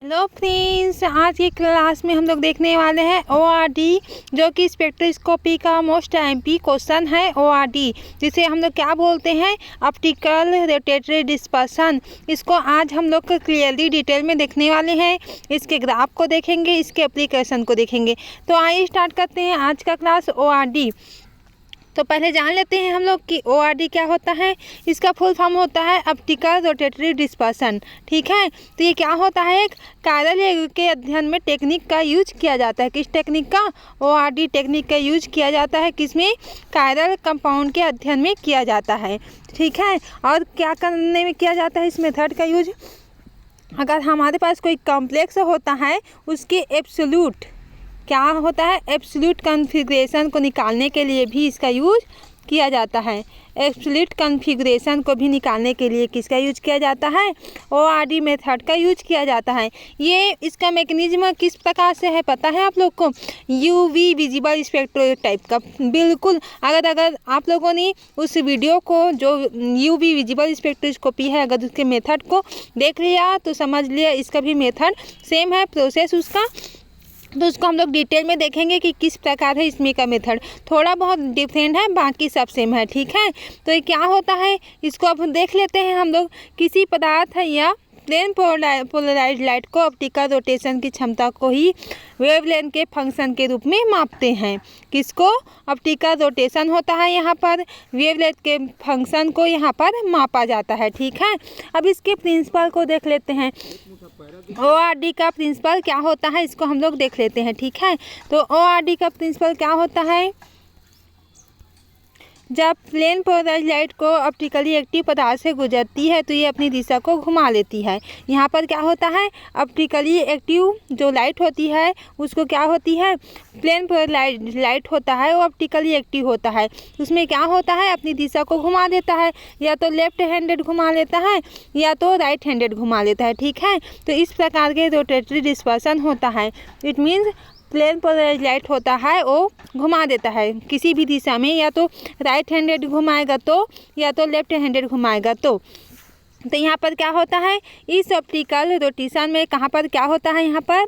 Hello friends, आज की class में हम लोग देखने वाले हैं ओआरडी, जो कि स्पेक्ट्रोस्कोपी का मोस्ट एमपी क्वेश्चन है। ओआरडी जिसे हम लोग क्या बोलते हैं, ऑप्टिकल रोटेटरी डिस्पर्सन। इसको आज हम लोग क्लियरली डिटेल में देखने वाले हैं। इसके ग्राफ को देखेंगे, इसके एप्लीकेशन को देखेंगे। तो आइए स्टार्ट करते हैं आज का क्लास ओआरडी। तो पहले जान लेते हैं हम लोग कि ओआरडी क्या होता है। इसका फुल फॉर्म होता है ऑप्टिकल रोटेटरी डिस्पर्सन। ठीक है, तो ये क्या होता है, एक कायरल रे के अध्ययन में टेक्निक का यूज किया जाता है। किस टेक्निक का? ओआरडी टेक्निक का यूज किया जाता है। किसमें? कायरल कंपाउंड के अध्ययन में किया जाता है। ठीक है, और क्या करने में किया जाता है इस मेथड का यूज? अगर हमारे पास कोई कॉम्प्लेक्स होता है, उसके एब्सोल्यूट क्या होता है, एब्सोल्यूट कॉन्फ़िगरेशन को निकालने के लिए भी इसका यूज किया जाता है। एब्सोल्यूट कॉन्फ़िगरेशन को भी निकालने के लिए किसका यूज किया जाता है? ओआरडी मेथड का यूज किया जाता है। ये इसका मैकेनिज्म किस प्रकार से है पता है आप लोग को? यूवी विजिबल स्पेक्ट्रोटाइप का। बिल्कुल, अगर आप लोगों ने उस वीडियो को जो यूवी विजिबल स्पेक्ट्रोस्कोपी है, अगर उसके मेथड को देख लिया तो समझ लिया इसका भी मेथड सेम है, प्रोसेस उसका। तो उसको हम लोग डिटेल में देखेंगे कि किस प्रकार है इसमें का मेथड। थोड़ा बहुत डिफरेंट है, बाकी सब सेम है। ठीक है, तो ये क्या होता है इसको अब देख लेते हैं हम लोग। किसी पदार्थ या प्लेन पोलराइज्ड लाइट को ऑप्टिकल रोटेशन की क्षमता को ही वेवलेंथ के फंक्शन के रूप में मापते हैं। किसको? ऑप्टिकल रोटेशन होता है, यहाँ पर वेवलेंथ के फंक्शन को यहाँ पर मापा जाता है। ठीक है, अब इसके प्रिंसिपल को देख लेते हैं। ओआरडी का प्रिंसिपल क्या होता है इसको हम लोग देख लेते हैं। ठीक है, तो ओआरडी का प्रिंसिपल क्या होता है? जब प्लेन पोलराइज्ड लाइट को ऑप्टिकली एक्टिव पदार्थ से गुजरती है तो ये अपनी दिशा को घुमा लेती है। यहाँ पर क्या होता है, ऑप्टिकली एक्टिव जो लाइट होती है उसको क्या होती है, प्लेन पोलराइज्ड लाइट होता है, वो ऑप्टिकली एक्टिव होता है। उसमें क्या होता है, अपनी दिशा को घुमा देता है, या तो लेफ्ट हैंडेड घुमा लेता है या तो राइट हैंडेड घुमा लेता है। ठीक है, तो इस प्रकार के रोटेटरी डिस्पर्सन होता है। It means plane polarised light होता है वो घुमा देता है किसी भी दिशा में, या तो राइट हैंडेड घुमाएगा तो, या तो लेफ्ट हैंडेड घुमाएगा तो। यहाँ पर क्या होता है, इस ऑप्टिकल रोटेशन में कहाँ पर क्या होता है, यहाँ पर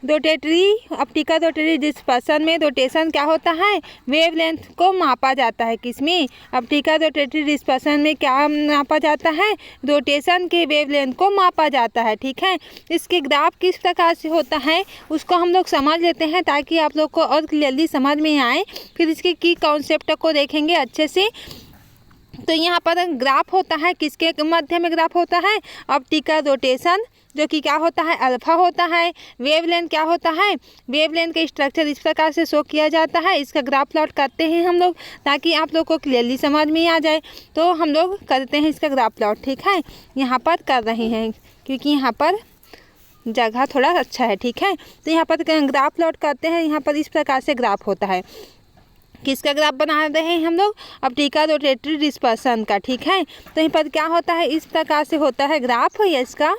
ऑप्टिकल रोटेटरी डिस्पर्सन में रोटेशन क्या होता है, वेवलेंथ को मापा जाता है। किसमें? ऑप्टिकल रोटेटरी डिस्पर्सन में क्या मापा जाता है, रोटेशन के वेवलेंथ को मापा जाता है। ठीक है, इसके ग्राफ किस प्रकार से होता है उसको हम लोग समझ लेते हैं ताकि आप लोग को और क्लियरली समझ में आए। फिर इसके की कॉन्सेप्ट को देखेंगे अच्छे से। तो यहाँ पर ग्राफ होता है, किसके मध्य में ग्राफ होता है, ऑप्टिकल रोटेशन, जो कि क्या होता है, अल्फा होता है। वेवलेंथ क्या होता है, वेवलेंथ का स्ट्रक्चर इस प्रकार से शो किया जाता है। इसका ग्राफ प्लॉट करते हैं हम लोग ताकि आप लोग को क्लियरली समझ में आ जाए। तो हम लोग करते हैं इसका ग्राफ प्लॉट। ठीक है, यहाँ पर कर रहे हैं क्योंकि यहाँ पर जगह थोड़ा अच्छा है। ठीक है, तो यहाँ पर ग्राफ प्लॉट करते हैं। यहाँ पर इस प्रकार से ग्राफ होता है। किसका ग्राफ बना रहे हैं हम लोग? ऑप्टिकल रोटेटरी डिस्पर्सन का। ठीक है, तो यहाँ पर क्या होता है, इस प्रकार से होता है ग्राफ, या इसका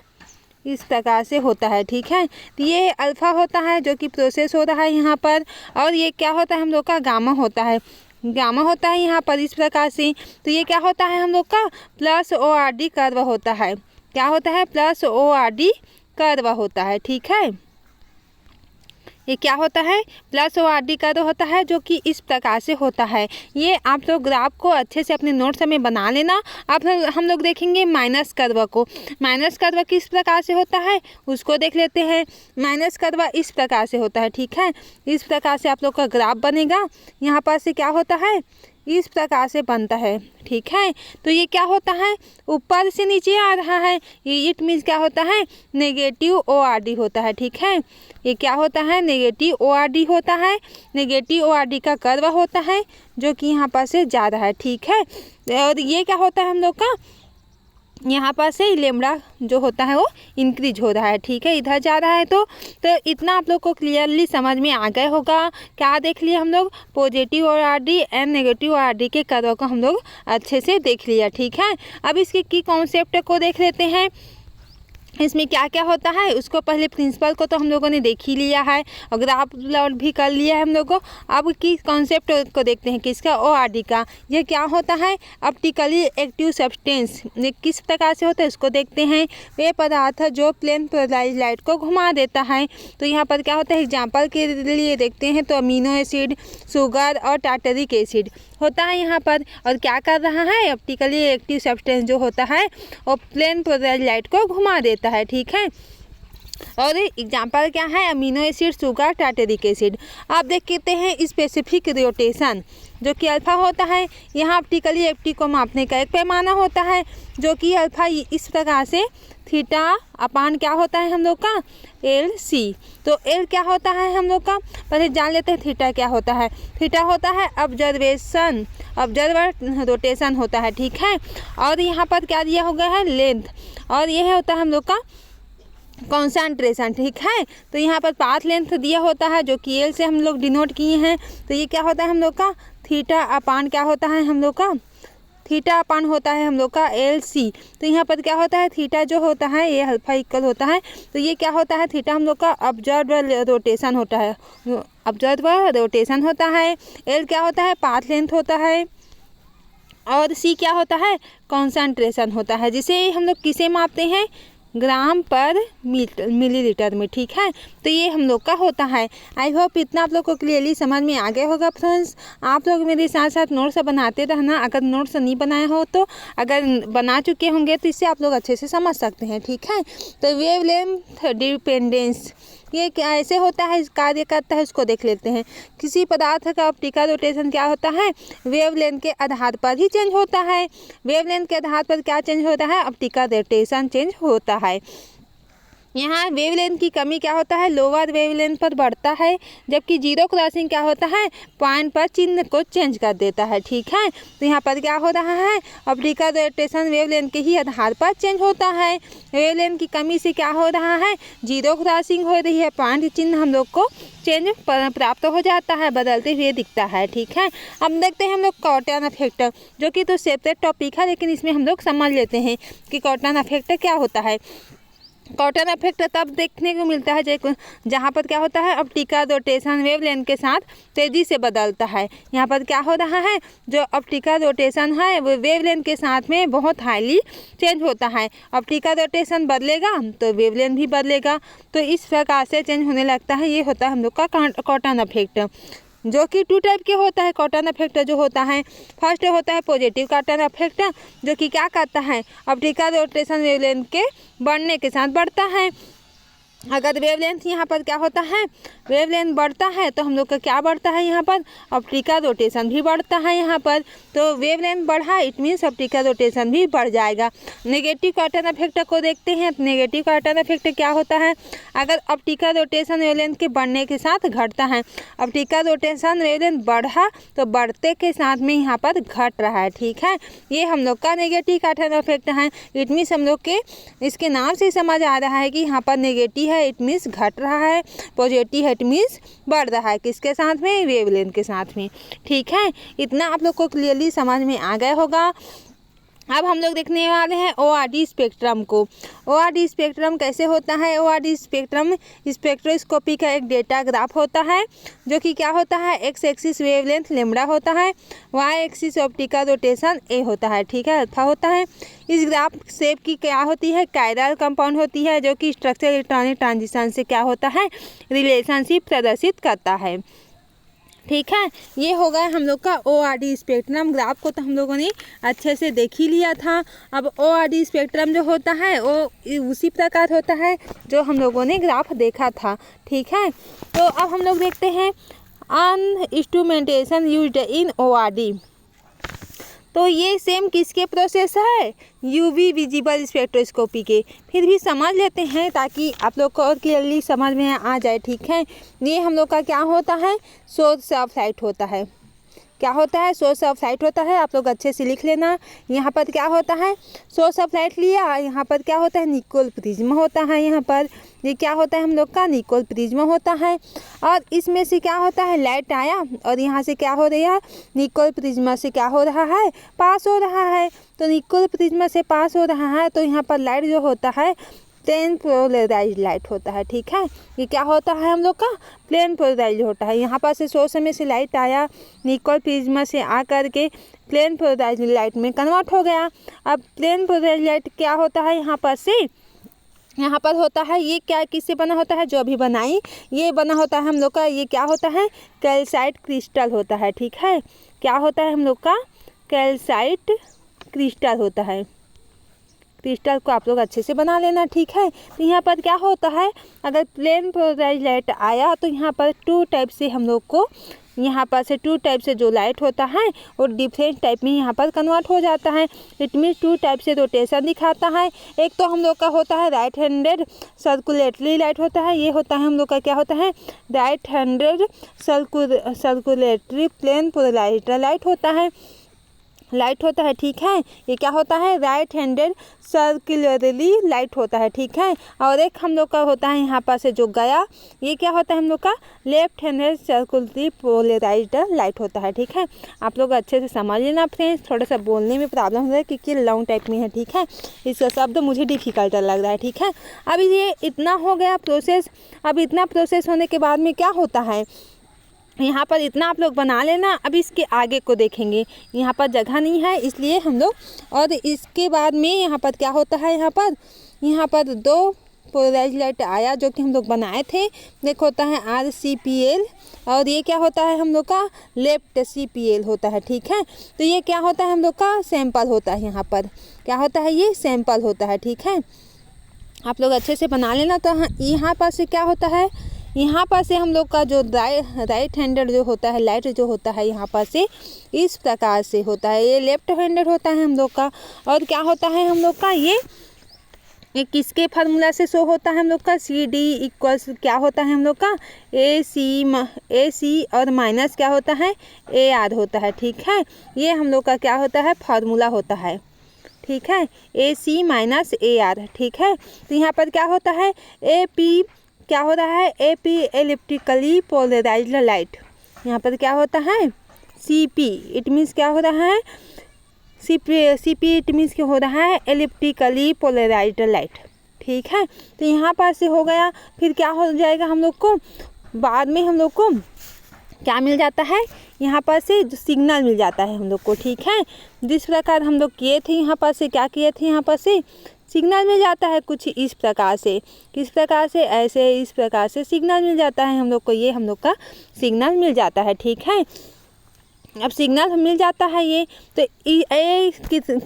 इस प्रकार से होता है। ठीक है, तो ये अल्फ़ा होता है जो कि प्रोसेस हो रहा है यहाँ पर, और ये क्या होता है हम लोग का, गामा होता है। गामा होता है यहाँ पर इस प्रकार से। तो ये क्या होता है हम लोग का, प्लस ओआरडी कर्व होता है। क्या होता है? प्लस ओआरडी कर्व होता है। ठीक है, ये क्या होता है, प्लस ओआरडी कर्व होता है, जो कि इस प्रकार से होता है। ये आप लोग ग्राफ को अच्छे से अपने नोट्स में बना लेना। अब हम लोग देखेंगे माइनस कर्व को। माइनस कर्व किस प्रकार से होता है उसको देख लेते हैं। माइनस कर्व इस प्रकार से होता है। ठीक है, इस प्रकार से आप लोग का ग्राफ बनेगा। यहाँ पर से क्या होता है, इस प्रकार से बनता है। ठीक है, तो ये क्या होता है, ऊपर से नीचे आ रहा है। ये इट मीन्स क्या होता है, नेगेटिव ओआरडी होता है। ठीक है, ये क्या होता है, नेगेटिव ओआरडी होता है। नेगेटिव ओआरडी का कर्व होता है जो कि यहाँ पर से जा रहा है। ठीक है, और ये क्या होता है हम लोग का, यहाँ पर से लेमड़ा जो होता है वो इंक्रीज हो रहा है। ठीक है, इधर जा रहा है। तो इतना आप लोग को क्लियरली समझ में आ गया होगा। क्या देख लिया हम लोग, positive ORD and negative ORD के कर्व को हम लोग अच्छे से देख लिया। ठीक है, अब इसके की कॉन्सेप्ट को देख लेते हैं। इसमें क्या क्या होता है उसको पहले प्रिंसिपल को तो हम लोगों ने देख ही लिया है और ग्राफ प्लॉट भी कर लिया है हम लोगों को। अब की कॉन्सेप्ट को देखते हैं किसका, ORD का। यह क्या होता है, ऑप्टिकली एक्टिव सब्सटेंस। ये किस प्रकार से होता है उसको देखते हैं। वे पदार्थ जो प्लेन पोलराइज लाइट को घुमा देता है। तो यहाँ पर क्या होता है, एग्जाम्पल के लिए देखते हैं तो अमीनो एसिड, शुगर और टार्टरिक एसिड होता है यहाँ पर। और क्या कर रहा है, ऑप्टिकली एक्टिव सब्सटेंस जो होता है वो प्लेन पोलराइज लाइट को घुमा देता है, ठीक है। और एग्जाम्पल क्या है, amino acid, sugar, tartaric acid. आप देखते हैं स्पेसिफिक रोटेशन जो कि अल्फा होता है। यहाँ ऑप्टिकली एक्टिव को मापने का एक पैमाना होता है जो कि अल्फा इस प्रकार से थीटा अपान क्या होता है हम लोग का, LC। तो L क्या होता है हम लोग का, पहले जान लेते हैं थीटा क्या होता है। थीटा होता है ऑब्जर्वर रोटेशन होता है, ठीक है। और यहाँ पर क्या दिया हो गया है, लेंथ। और यह होता है हम लोग का कॉन्सेंट्रेशन, ठीक है। तो यहाँ पर पाथ लेंथ दिया होता है जो कि L से हम लोग डिनोट किए हैं। तो ये क्या होता है हम लोग का, थीटा अपान क्या होता है हम लोग का, थीटा अपान होता है हम लोग का LC। तो यहाँ पर क्या होता है, थीटा जो होता है ये अल्फा इक्वल होता है। तो ये क्या होता है, थीटा हम लोग का ऑब्जर्वर रोटेशन होता है, ऑब्जर्वर रोटेशन होता है। L क्या होता है, पाथ लेंथ होता है। और C क्या होता है, कॉन्सेंट्रेशन होता है, जिसे हम लोग किसे मापते हैं, ग्राम पर मिलीलीटर में, ठीक है। तो ये हम लोग का होता है। आई होप इतना आप लोग को क्लियरली समझ में आ गया होगा फ्रेंड्स। आप लोग मेरे साथ साथ नोट्स बनाते रहना। अगर नोट्स नहीं बनाए हो तो, अगर बना चुके होंगे तो इससे आप लोग अच्छे से समझ सकते हैं, ठीक है। तो वेवलेंथ डिपेंडेंस ये क्या ऐसे होता है, कार्य करता है उसको देख लेते हैं। किसी पदार्थ का ऑप्टिकल रोटेशन क्या होता है, वेवलेंथ के आधार पर ही चेंज होता है। वेवलेंथ के आधार पर क्या चेंज होता है, ऑप्टिकल रोटेशन चेंज होता है। यहाँ वेवलेंथ की कमी क्या होता है, लोअर वेवलेंथ पर बढ़ता है, जबकि जीरो क्रॉसिंग क्या होता है, पॉइंट पर चिन्ह को चेंज कर देता है, ठीक है। तो यहाँ पर क्या हो रहा है, ऑप्टिकल रोटेशन वेवलेंथ के ही आधार पर चेंज होता है। वेवलेंथ की कमी से क्या हो रहा है, जीरो क्रॉसिंग हो रही है, पॉइंट चिन्ह हम लोग को चेंज प्राप्त हो जाता है, बदलते हुए दिखता है, ठीक है। अब देखते हैं हम लोग कॉटन इफेक्ट, जो कि तो सेपरेट टॉपिक है, लेकिन इसमें हम लोग समझ लेते हैं कि कॉटन इफेक्ट क्या होता है। कॉटन इफेक्ट तब देखने को मिलता है जहाँ पर क्या होता है, ऑप्टिकल रोटेशन वेवलेंथ के साथ तेज़ी से बदलता है। यहाँ पर क्या हो रहा है, जो ऑप्टिकल रोटेशन है वो वेवलेंथ के साथ में बहुत हाईली चेंज होता है। ऑप्टिकल रोटेशन बदलेगा तो वेवलेंथ भी बदलेगा। तो इस प्रकार से चेंज होने लगता है। ये होता है हम लोग का कॉटन इफेक्ट, जो कि 2 टाइप के होता है। कॉटन इफेक्ट जो होता है, फर्स्ट होता है पॉजिटिव कॉटन इफेक्ट, जो कि क्या करता है, ऑप्टिकल रोटेशन वेवलेंथ के बढ़ने के साथ बढ़ता है। अगर वेवलेंथ यहाँ पर क्या होता है, वेवलेंथ बढ़ता है तो हम लोग का क्या बढ़ता है, यहाँ पर ऑप्टिकल रोटेशन भी बढ़ता है। यहाँ पर तो वेवलेंथ बढ़ा, इट मीन्स ऑप्टिकल रोटेशन भी बढ़ जाएगा। नेगेटिव कॉटन इफेक्ट को देखते हैं। नेगेटिव कॉटन इफेक्ट क्या होता है, अगर ऑप्टिकल रोटेशन वेवलेंथ के बढ़ने के साथ घटता है, ऑप्टिकल रोटेशन वेवलेंथ बढ़ा तो बढ़ते के साथ में यहाँ पर घट रहा है, ठीक है। ये हम लोग का नेगेटिव कॉटन इफेक्ट है। इट मीन्स हम लोग के इसके नाम से समझ आ रहा है कि यहाँ पर नेगेटिव है, इट मीन्स घट रहा है, पॉजिटिव है, इट मीन्स बढ़ रहा है। किसके साथ में, वेवलेंथ के साथ में, ठीक है। इतना आप लोग को क्लियरली समझ में आ गया होगा। अब हम लोग देखने वाले हैं ORD स्पेक्ट्रम को। ORD स्पेक्ट्रम कैसे होता है, ORD स्पेक्ट्रम स्पेक्ट्रोस्कोपी का एक डेटा ग्राफ होता है, जो कि क्या होता है, एक्स एक्सिस वेवलेंथ लैम्डा होता है, Y axis optical rotation A होता है, ठीक है, अल्फा होता है। इस ग्राफ शेप की क्या होती है, कायरल कंपाउंड होती है, जो कि स्ट्रक्चर इलेक्ट्रॉनिक ट्रांजिशन से क्या होता है, रिलेशनशिप प्रदर्शित करता है, ठीक है। ये हो गया हम लोग का ORD स्पेक्ट्रम। ग्राफ को तो हम लोगों ने अच्छे से देख ही लिया था। अब ORD स्पेक्ट्रम जो होता है वो उसी प्रकार होता है जो हम लोगों ने ग्राफ देखा था, ठीक है। तो अब हम लोग देखते हैं on instrumentation used in ORD। तो ये सेम किसके प्रोसेस है, UV विजिबल स्पेक्ट्रोस्कोपी के। फिर भी समझ लेते हैं ताकि आप लोग को और क्लियरली समझ में आ जाए, ठीक है। ये हम लोग का क्या होता है, सोर्स ऑफ लाइट होता है। क्या होता है, सोर्स ऑफ लाइट होता है। आप लोग अच्छे से लिख लेना। यहाँ पर क्या होता है, सोर्स ऑफ लाइट लिया, यहाँ पर क्या होता है, निकोल प्रिज्म होता है। यहाँ पर ये क्या होता है हम लोग का, निकोल प्रिज्म होता है। और इसमें से क्या होता है, लाइट आया और यहाँ से क्या हो रहा है, निकोल प्रिज्म से क्या हो रहा है, पास हो रहा है। तो निकोल प्रिज्म से पास हो रहा है तो यहाँ पर लाइट जो होता है प्लेन पोलराइज लाइट होता है। ठीक है, ये क्या होता है हम लोग का प्लेन पोलराइज होता है। यहाँ पर से सोर्स में से लाइट आया, निकोल प्रिज्मा से आ कर के प्लेन पोलराइज लाइट में कन्वर्ट हो गया। अब प्लेन पोलराइज लाइट क्या होता है यहाँ पर होता है, ये क्या किससे बना होता है, जो अभी बनाई ये बना होता है हम लोग का, ये क्या होता है कैल्साइट क्रिस्टल होता है। ठीक है, क्या होता है हम लोग का कैल्साइट क्रिस्टल होता है। क्रिस्टल को आप लोग अच्छे से बना लेना। ठीक है, तो यहाँ पर क्या होता है, अगर प्लेन पोलराइज लाइट आया तो यहाँ पर टू टाइप से हम लोग को यहाँ पर से टू टाइप से जो लाइट होता है वो डिफरेंट टाइप में यहाँ पर कन्वर्ट हो जाता है। इट मीन्स टू टाइप से रोटेशन दिखाता है। एक तो हम लोग का होता है राइट हैंडेड सर्कुलेटरी लाइट होता है, ये होता है हम लोग का क्या होता है right handed circulatory plane polarise light होता है। ठीक है, ये क्या होता है राइट हैंडेड सर्कुलरली लाइट होता है। ठीक है, और एक हम लोग का होता है यहाँ पर से जो गया, ये क्या होता है हम लोग का left handed circularly polarised light होता है। ठीक है, आप लोग अच्छे से समझ लेना फ्रेंड्स, थोड़ा सा बोलने में प्रॉब्लम हो रहा है क्योंकि लॉन्ग टाइप में है। ठीक है, इसका शब्द मुझे डिफिकल्ट लग रहा है। ठीक है, अब ये इतना हो गया प्रोसेस। अब इतना प्रोसेस होने के बाद में क्या होता है, यहाँ पर इतना आप लोग बना लेना। अब इसके आगे को देखेंगे, यहाँ पर जगह नहीं है इसलिए हम लोग, और इसके बाद में यहाँ पर क्या होता है, यहाँ पर दो पोलराइज लाइट आया जो कि हम लोग बनाए थे। देखो होता है RCPL और ये क्या होता है हम लोग का लेफ्ट CPL होता है। ठीक है, तो ये क्या होता है हम लोग का सैंपल होता है। यहाँ पर क्या होता है, ये सैंपल होता है। ठीक है, आप लोग अच्छे से बना लेना। तो यहाँ पर से क्या होता है, यहाँ पर से हम लोग का जो राइट हैंडेड जो होता है लाइट जो होता है यहाँ पर से इस प्रकार से होता है, ये लेफ्ट हैंडेड होता है हम लोग का। और क्या होता है हम लोग का, ये किसके फार्मूला से शो होता है हम लोग का CD इक्वल्स क्या होता है हम लोग का AC और माइनस क्या होता है AR होता है। ठीक है, ये हम लोग का क्या होता है फार्मूला होता है। ठीक है, AC माइनस AR। ठीक है, तो यहाँ पर क्या होता है AP क्या हो रहा है AP एलिप्टिकली पोलराइज्ड लाइट। यहाँ पर क्या होता है CP, इट मीन्स क्या हो रहा है CP इट मीन्स क्या हो रहा है एलिप्टिकली पोलराइज्ड लाइट। ठीक है, तो यहाँ पर से हो गया। फिर क्या हो जाएगा हम लोग को, बाद में हम लोग को क्या मिल जाता है, यहाँ पर से सिग्नल मिल जाता है हम लोग को। ठीक है, जिस प्रकार हम लोग किए थे यहाँ पर से क्या किए थे, यहाँ पर से सिग्नल मिल जाता है कुछ इस प्रकार से, किस प्रकार से, ऐसे इस प्रकार से सिग्नल मिल जाता है हम लोग को, ये हम लोग का सिग्नल मिल जाता है। ठीक है, अब सिग्नल मिल जाता है ये, तो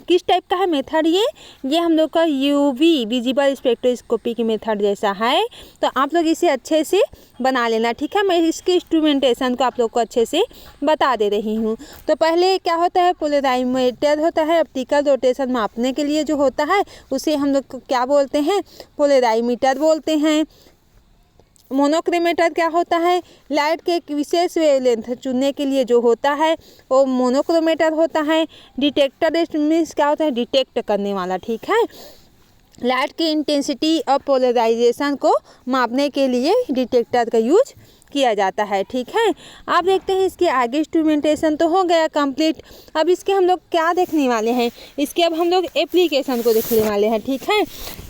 किस टाइप का है मेथड, ये हम लोग का UV विजिबल स्पेक्ट्रोस्कोपी की मेथड जैसा है। तो आप लोग इसे अच्छे से बना लेना। ठीक है, मैं इसके इंस्ट्रूमेंटेशन को आप लोग को अच्छे से बता दे रही हूँ। तो पहले क्या होता है पोलराइमीटर होता है, ऑप्टिकल रोटेशन मापने के लिए जो होता है उसे हम लोग क्या बोलते हैं पोलराइमीटर बोलते हैं। मोनोक्रोमेटर क्या होता है, लाइट के एक विशेष वेवलेंथ चुनने के लिए जो होता है वो मोनोक्रोमेटर होता है। डिटेक्टर मीन्स क्या होता है डिटेक्ट करने वाला। ठीक है, लाइट की इंटेंसिटी और पोलराइजेशन को मापने के लिए डिटेक्टर का यूज किया जाता है। ठीक है, आप देखते हैं इसके आगे इंस्ट्रूमेंटेशन तो हो गया कंप्लीट। अब इसके हम लोग क्या देखने वाले हैं, इसके अब हम लोग एप्लीकेशन को देखने वाले हैं। ठीक है,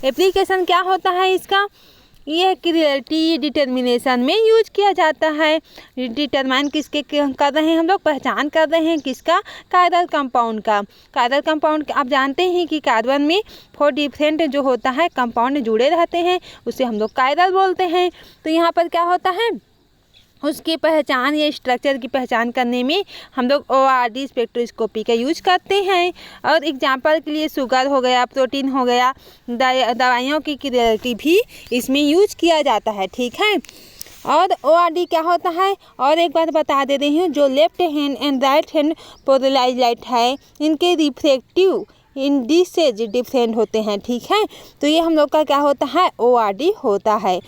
एप्लीकेशन क्या होता है इसका, यह क्रिएटिव डिटर्मिनेशन में यूज किया जाता है। डिटरमाइन किसके कर रहे हैं हम लोग, पहचान कर रहे हैं किसका, कायरल कंपाउंड का। कायरल कंपाउंड आप जानते हैं कि कार्बन में 4 डिफरेंट जो होता है कंपाउंड जुड़े रहते हैं, उसे हम लोग कायरल बोलते हैं। तो यहाँ पर क्या होता है उसकी पहचान या स्ट्रक्चर की पहचान करने में हम लोग ORD स्पेक्ट्रोस्कोपी का यूज करते हैं। और एग्जांपल के लिए शुगर हो गया, प्रोटीन हो गया, दवाइयों की क्रिएटिव भी इसमें यूज किया जाता है। ठीक है, और ORD क्या होता है, और एक बार बता दे रही हूँ, जो left hand and right hand polarised light है इनके रिफ्रैक्टिव इंडिसेज डिफरेंट होते हैं। ठीक है, तो ये हम लोग का क्या होता है ORD होता है।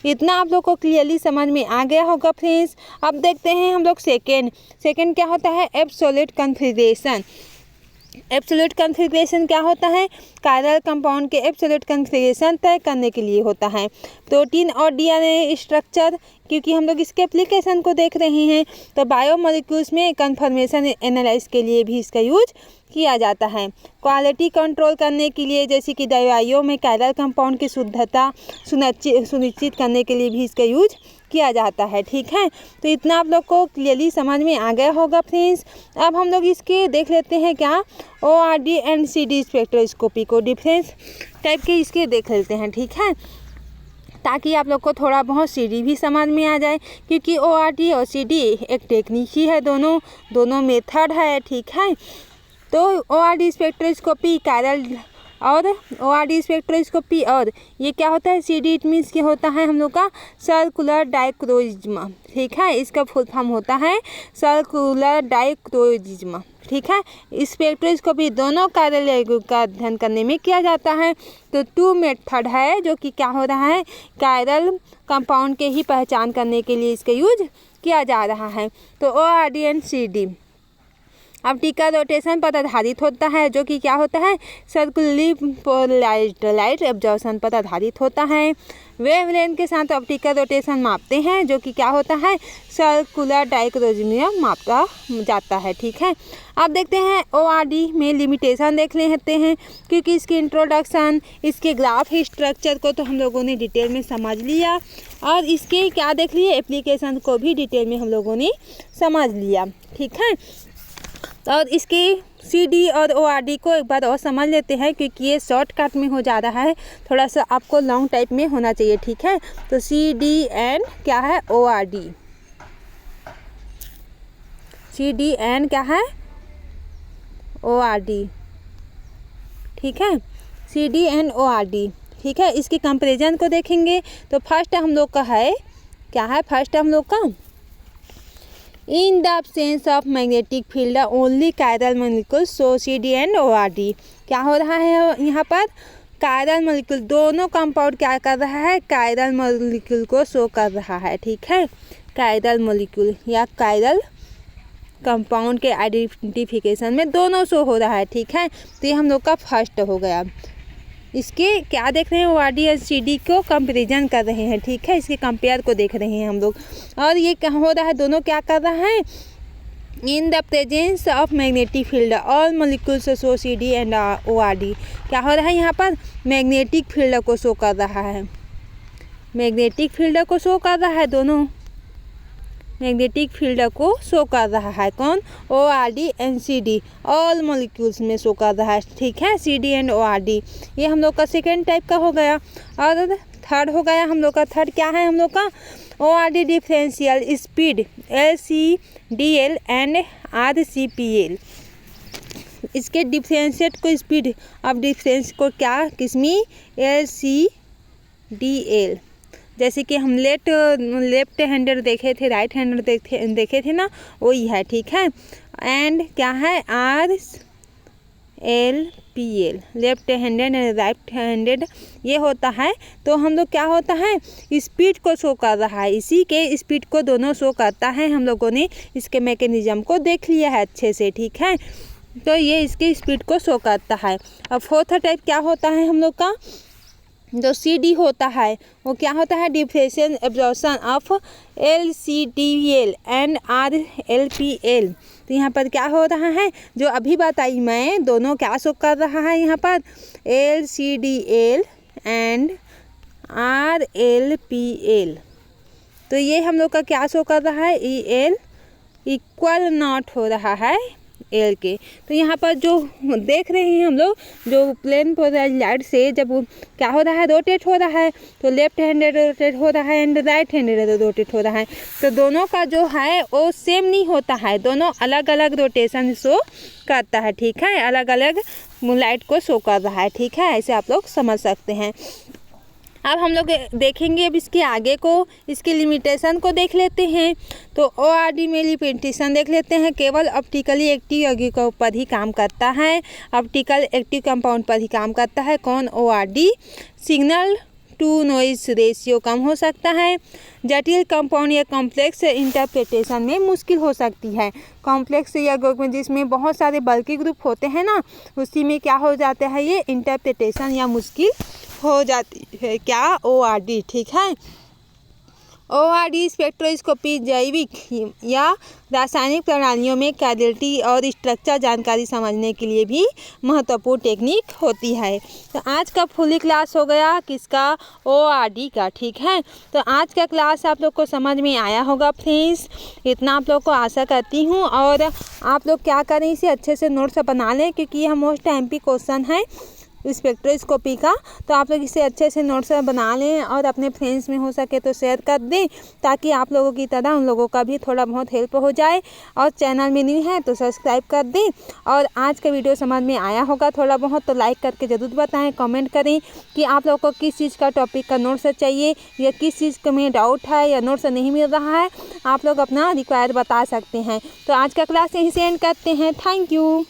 इतना आप लोग को क्लियरली समझ में आ गया होगा फ्रेंड्स। अब देखते हैं हम लोग सेकेंड क्या होता है एब्सोल्यूट कन्फिगरेशन। एब्सोल्यूट कॉन्फ़िगरेशन क्या होता है? कायरल कंपाउंड के एब्सोल्यूट कॉन्फ़िगरेशन तय करने के लिए होता है। प्रोटीन और डीएनए स्ट्रक्चर, क्योंकि हम लोग इसके एप्लीकेशन को देख रहे हैं, तो बायोमोलिक्यूल्स में कन्फर्मेशन एनालाइज के लिए भी इसका यूज किया जाता है। क्वालिटी कंट्रोल करने के लिए, जैसे कि दवाइयों में कायरल कंपाउंड की शुद्धता सुनिश्चित करने के लिए भी इसका यूज किया जाता है। ठीक है, तो इतना आप लोग को क्लियरली समझ में आ गया होगा फ्रेंड्स। अब हम लोग इसके देख लेते हैं क्या, ORD एंड CD स्पेक्ट्रोस्कोपी को डिफरेंस टाइप के इसके देख लेते हैं। ठीक है, ताकि आप लोग को थोड़ा बहुत CD भी समझ में आ जाए, क्योंकि ORD और CD एक टेक्निक ही है, दोनों मेथड है। ठीक है, तो ORD स्पेक्ट्रोस्कोपी कायरल और ORD स्पेक्ट्रोस्कोपी, और ये क्या होता है CD, इट मीन्स कि होता है हम लोग का सर्कुलर डायक्रोइज्म। ठीक है, इसका फुल फॉर्म होता है सर्कुलर डायक्रोइज्म। ठीक है, स्पेक्ट्रोस्कोपी दोनों कायरल का अध्ययन करने में किया जाता है। तो 2 मेथड है जो कि क्या हो रहा है, कायरल कंपाउंड के ही पहचान करने के लिए इसका यूज किया जा रहा है। तो ORD and CD optical rotation पर आधारित होता है, जो कि क्या होता है, सर्कुलरली पोलराइज्ड लाइट एब्जॉर्प्शन पर आधारित होता है। वेवलेंथ के साथ ऑप्टिकल रोटेशन मापते हैं, जो कि क्या होता है, सर्कुलर डायक्रोइज्म मापा जाता है। ठीक है, अब देखते हैं ORD में लिमिटेशन देख लेते हैं, क्योंकि इसकी इंट्रोडक्शन, इसके ग्राफ स्ट्रक्चर को तो हम लोगों ने डिटेल में समझ लिया, और इसके क्या देख लिए, एप्लीकेशन को भी डिटेल में हम लोगों ने समझ लिया। ठीक है, और इसकी CD और ORD को एक बार और समझ लेते हैं, क्योंकि ये शॉर्टकट में हो जा रहा है, थोड़ा सा आपको लॉन्ग टाइप में होना चाहिए। ठीक है, तो CD एंड क्या है, ORD, CD एंड क्या है, ORD। ठीक है, CD एंड ORD। ठीक है, इसके कंपैरिजन को देखेंगे तो फर्स्ट हम लोग का है क्या है, फर्स्ट हम लोग का in the absence of magnetic field only chiral molecule so CD and ORD। क्या हो रहा है यहाँ पर, कायरल मॉलिक्यूल, दोनों कंपाउंड क्या कर रहा है, कायरल मॉलिक्यूल को शो कर रहा है। ठीक है, कायरल मॉलिक्यूल या कायरल कंपाउंड के आइडेंटिफिकेशन में दोनों शो हो रहा है। ठीक है, तो ये हम लोग का फर्स्ट हो गया। इसके क्या देख रहे हैं, ORD और CD को कंपैरिजन कर रहे हैं। ठीक है, इसके कंपेयर को देख रहे हैं हम लोग, और ये क्या हो रहा है, दोनों क्या कर रहा है, in the presence of magnetic field all molecules show CD and ORD। क्या हो रहा है यहाँ पर, मैग्नेटिक फील्ड को शो कर रहा है, मैग्नेटिक फील्ड को शो कर रहा है, दोनों मैग्नेटिक फील्ड को शो कर रहा है। कौन, ORD and CD, all molecules में शो कर रहा है। ठीक है, CD एंड ORD, ये हम लोग का सेकेंड टाइप का हो गया। और थर्ड हो गया हम लोग का, थर्ड क्या है हम लोग का, ORD differential speed LCDL and RCPL। इसके डिफरेंशिएट को स्पीड ऑफ डिफरेंस को क्या, किसमें, LCDL। जैसे कि हम लेफ्ट हैंडर देखे थे, राइट हैंडर देखे थे ना, वही है। ठीक है, एंड क्या है, RLPL, left handed and right handed, ये होता है। तो हम लोग क्या होता है, स्पीड को शो कर रहा है, इसी के स्पीड को दोनों शो करता है। हम लोगों ने इसके मैकेनिज्म को देख लिया है अच्छे से। ठीक है, तो ये इसके स्पीड को शो करता है। और फोर्थ टाइप क्या होता है हम लोग का, जो CD होता है, वो क्या होता है, differential absorption of LCDL and RLPL। तो यहाँ पर क्या हो रहा है, जो अभी बताई मैं, दोनों क्या शो कर रहा है यहाँ पर, LCDL एंड RLPL। तो ये हम लोग का क्या शो कर रहा है, EL इक्वल नॉट हो रहा है L के। तो यहाँ पर जो देख रहे हैं हम लोग, जो प्लेन पोलराइज्ड लाइट से जब क्या हो रहा है, रोटेट हो रहा है, तो लेफ्ट हैंडेड रोटेट हो रहा है एंड राइट हैंडेड रोटेट हो रहा है। तो दोनों का जो है वो सेम नहीं होता है, दोनों अलग अलग रोटेशन शो करता है। ठीक है, अलग अलग लाइट को शो कर रहा है। ठीक है, ऐसे आप लोग समझ सकते हैं। अब हम लोग देखेंगे अब इसके आगे को, इसकी लिमिटेशन को देख लेते हैं। तो ORD में लिमिटेशन देख लेते हैं, केवल ऑप्टिकली एक्टिव यौगिकों पर ही काम करता है, ऑप्टिकल एक्टिव कंपाउंड पर ही काम करता है। कौन, ORD। Signal to noise ratio कम हो सकता है। जटिल कंपाउंड या कॉम्प्लेक्स इंटरप्रिटेशन में मुश्किल हो सकती है। कॉम्प्लेक्स या ग्रुप में जिसमें बहुत सारे बल्कि ग्रुप होते हैं ना, उसी में क्या हो जाता है, ये इंटरप्रिटेशन या मुश्किल हो जाती है। क्या ORD, ठीक है। ORD स्पेक्ट्रोस्कोपी जैविक या रासायनिक प्रणालियों में कैरेलिटी और स्ट्रक्चर जानकारी समझने के लिए भी महत्वपूर्ण टेक्निक होती है। तो आज का फुली क्लास हो गया किसका, ORD का, ठीक है। तो आज का क्लास आप लोग को समझ में आया होगा फ्रेंड्स, इतना आप लोग को आशा करती हूँ। और आप लोग क्या करें, इसे अच्छे से नोट्स बना लें, क्योंकि यह मोस्ट MP क्वेश्चन है स्पेक्ट्रोस्कोपी का। तो आप लोग इसे अच्छे से नोट्स बना लें और अपने फ्रेंड्स में हो सके तो शेयर कर दें, ताकि आप लोगों की तरह उन लोगों का भी थोड़ा बहुत हेल्प हो जाए। और चैनल में नहीं है तो सब्सक्राइब कर दें। और आज का वीडियो समझ में आया होगा थोड़ा बहुत तो लाइक करके ज़रूर बताएं, कमेंट करें कि आप लोगों को किस चीज़ का टॉपिक का नोट्स चाहिए या किस चीज़ में डाउट है या नोट्स नहीं मिल रहा है, आप लोग अपना रिक्वायर बता सकते हैं। तो आज का क्लास यहीं से एंड करते हैं। Thank you.